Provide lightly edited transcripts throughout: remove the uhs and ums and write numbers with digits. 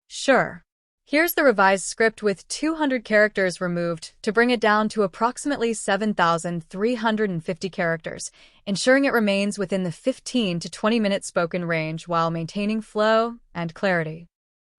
Sure. Here's the revised script with 200 characters removed to bring it down to approximately 7,350 characters, ensuring it remains within the 15 to 20-minute spoken range while maintaining flow and clarity.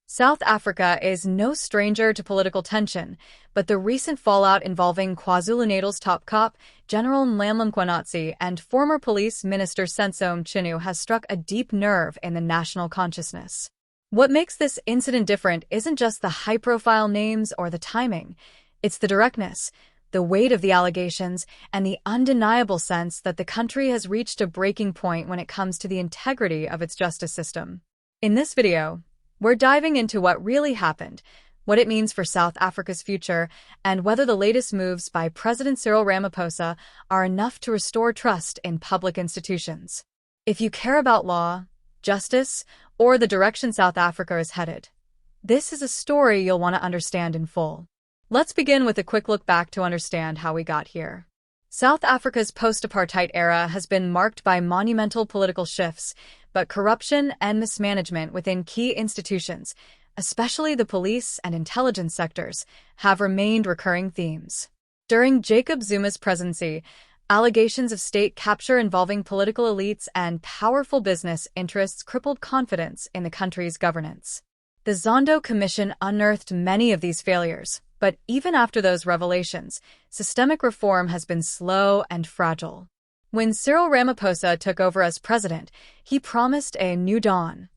South Africa is no stranger to political tension, but the recent fallout involving KwaZulu-Natal's top cop, General Mkhwanazi, and former Police Minister Senzo Mchunu has struck a deep nerve in the national consciousness. What makes this incident different isn't just the high-profile names or the timing. It's the directness, the weight of the allegations, and the undeniable sense that the country has reached a breaking point when it comes to the integrity of its justice system. In this video, we're diving into what really happened, what it means for South Africa's future, and whether the latest moves by President Cyril Ramaphosa are enough to restore trust in public institutions. If you care about law, justice, or the direction South Africa is headed, this is a story you'll want to understand in full. Let's begin with a quick look back to understand how we got here. South Africa's post-apartheid era has been marked by monumental political shifts, but corruption and mismanagement within key institutions, especially the police and intelligence sectors, have remained recurring themes. During Jacob Zuma's presidency, allegations of state capture involving political elites and powerful business interests crippled confidence in the country's governance. The Zondo Commission unearthed many of these failures, but even after those revelations, systemic reform has been slow and fragile. When Cyril Ramaphosa took over as president, he promised a new dawn,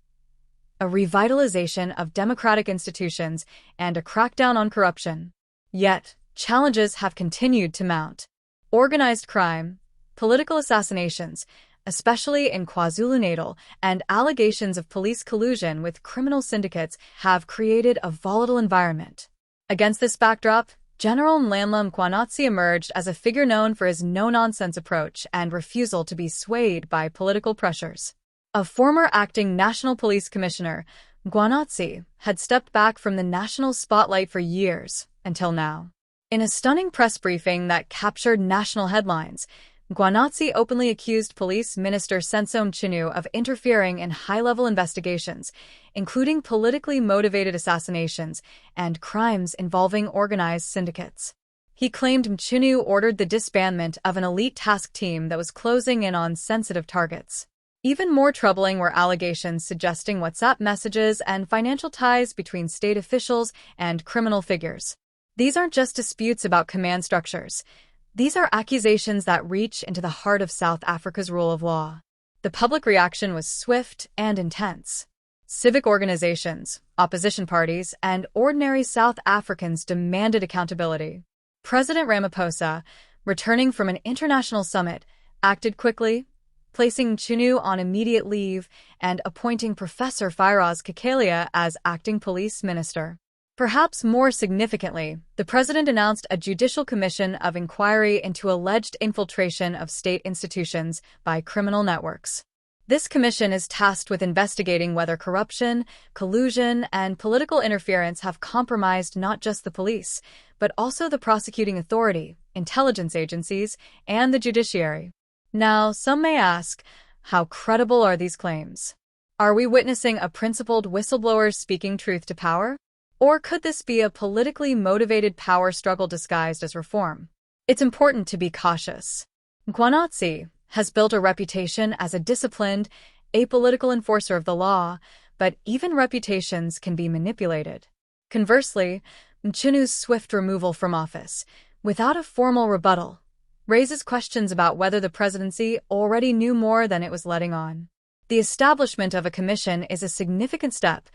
a revitalization of democratic institutions, and a crackdown on corruption. Yet, challenges have continued to mount. Organized crime, political assassinations, especially in KwaZulu-Natal, and allegations of police collusion with criminal syndicates have created a volatile environment. Against this backdrop, General Mkhwanazi emerged as a figure known for his no-nonsense approach and refusal to be swayed by political pressures. A former acting National Police Commissioner, Mkhwanazi had stepped back from the national spotlight for years, until now. In a stunning press briefing that captured national headlines, Mkhwanazi openly accused Police Minister Senzo Mchunu of interfering in high-level investigations, including politically motivated assassinations and crimes involving organized syndicates. He claimed Mchunu ordered the disbandment of an elite task team that was closing in on sensitive targets. Even more troubling were allegations suggesting WhatsApp messages and financial ties between state officials and criminal figures. These aren't just disputes about command structures. These are accusations that reach into the heart of South Africa's rule of law. The public reaction was swift and intense. Civic organizations, opposition parties, and ordinary South Africans demanded accountability. President Ramaphosa, returning from an international summit, acted quickly, placing Mchunu on immediate leave and appointing Professor Firoz Cachalia as acting police minister. Perhaps more significantly, the president announced a judicial commission of inquiry into alleged infiltration of state institutions by criminal networks. This commission is tasked with investigating whether corruption, collusion, and political interference have compromised not just the police, but also the prosecuting authority, intelligence agencies, and the judiciary. Now, some may ask, how credible are these claims? Are we witnessing a principled whistleblower speaking truth to power? Or could this be a politically motivated power struggle disguised as reform? It's important to be cautious. Mkhwanazi has built a reputation as a disciplined, apolitical enforcer of the law, but even reputations can be manipulated. Conversely, Mchunu's swift removal from office, without a formal rebuttal, raises questions about whether the presidency already knew more than it was letting on. The establishment of a commission is a significant step,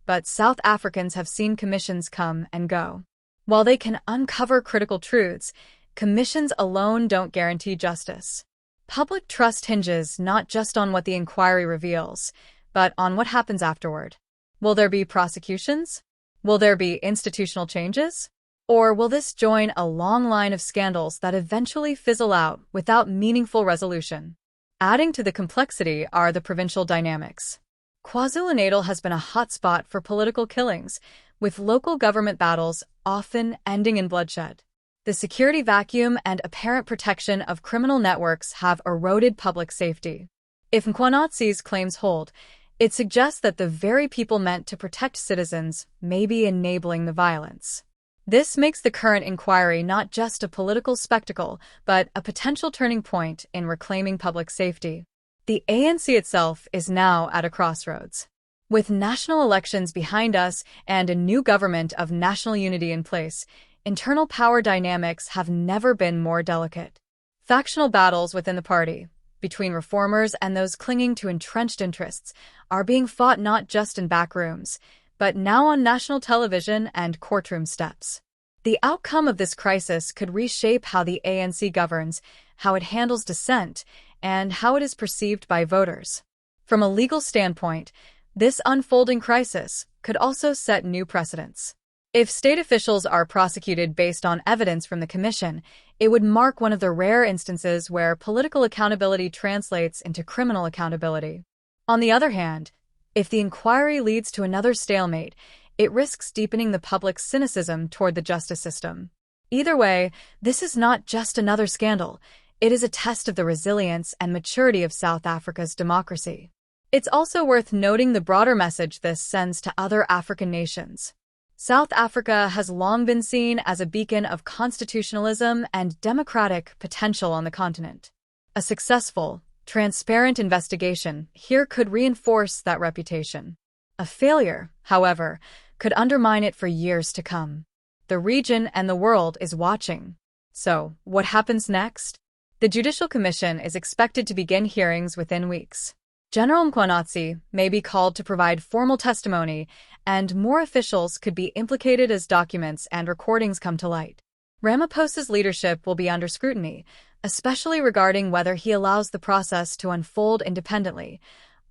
but South Africans have seen commissions come and go. While they can uncover critical truths, commissions alone don't guarantee justice. Public trust hinges not just on what the inquiry reveals, but on what happens afterward. Will there be prosecutions? Will there be institutional changes? Or will this join a long line of scandals that eventually fizzle out without meaningful resolution? Adding to the complexity are the provincial dynamics. KwaZulu-Natal has been a hotspot for political killings, with local government battles often ending in bloodshed. The security vacuum and apparent protection of criminal networks have eroded public safety. If Mkhwanazi's claims hold, It suggests that the very people meant to protect citizens may be enabling the violence. This makes the current inquiry not just a political spectacle, but a potential turning point in reclaiming public safety. The ANC itself is now at a crossroads. With national elections behind us and a new government of national unity in place, internal power dynamics have never been more delicate. Factional battles within the party, between reformers and those clinging to entrenched interests, are being fought not just in back rooms, but now on national television and courtroom steps. The outcome of this crisis could reshape how the ANC governs, how it handles dissent, and how it is perceived by voters. From a legal standpoint, this unfolding crisis could also set new precedents. If state officials are prosecuted based on evidence from the commission, it would mark one of the rare instances where political accountability translates into criminal accountability. On the other hand, if the inquiry leads to another stalemate, it risks deepening the public's cynicism toward the justice system. Either way, this is not just another scandal. It is a test of the resilience and maturity of South Africa's democracy. It's also worth noting the broader message this sends to other African nations. South Africa has long been seen as a beacon of constitutionalism and democratic potential on the continent. A successful, transparent investigation here could reinforce that reputation. A failure, however, could undermine it for years to come. The region and the world is watching. So, what happens next? The Judicial Commission is expected to begin hearings within weeks. General Mkhwanazi may be called to provide formal testimony, and more officials could be implicated as documents and recordings come to light. Ramaphosa's leadership will be under scrutiny, especially regarding whether he allows the process to unfold independently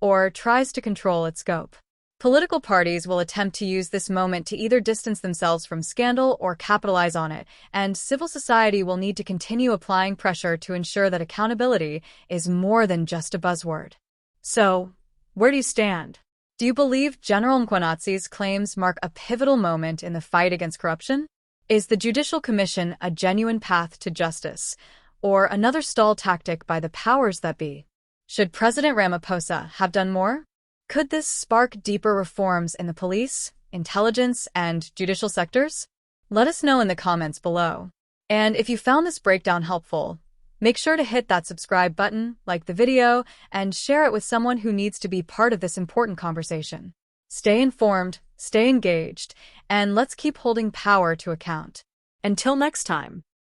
or tries to control its scope. Political parties will attempt to use this moment to either distance themselves from scandal or capitalize on it, and civil society will need to continue applying pressure to ensure that accountability is more than just a buzzword. So, where do you stand? Do you believe General Mkhwanazi's claims mark a pivotal moment in the fight against corruption? Is the Judicial Commission a genuine path to justice, or another stall tactic by the powers that be? Should President Ramaphosa have done more? Could this spark deeper reforms in the police, intelligence, and judicial sectors? Let us know in the comments below. And if you found this breakdown helpful, make sure to hit that subscribe button, like the video, and share it with someone who needs to be part of this important conversation. Stay informed, stay engaged, and let's keep holding power to account. Until next time.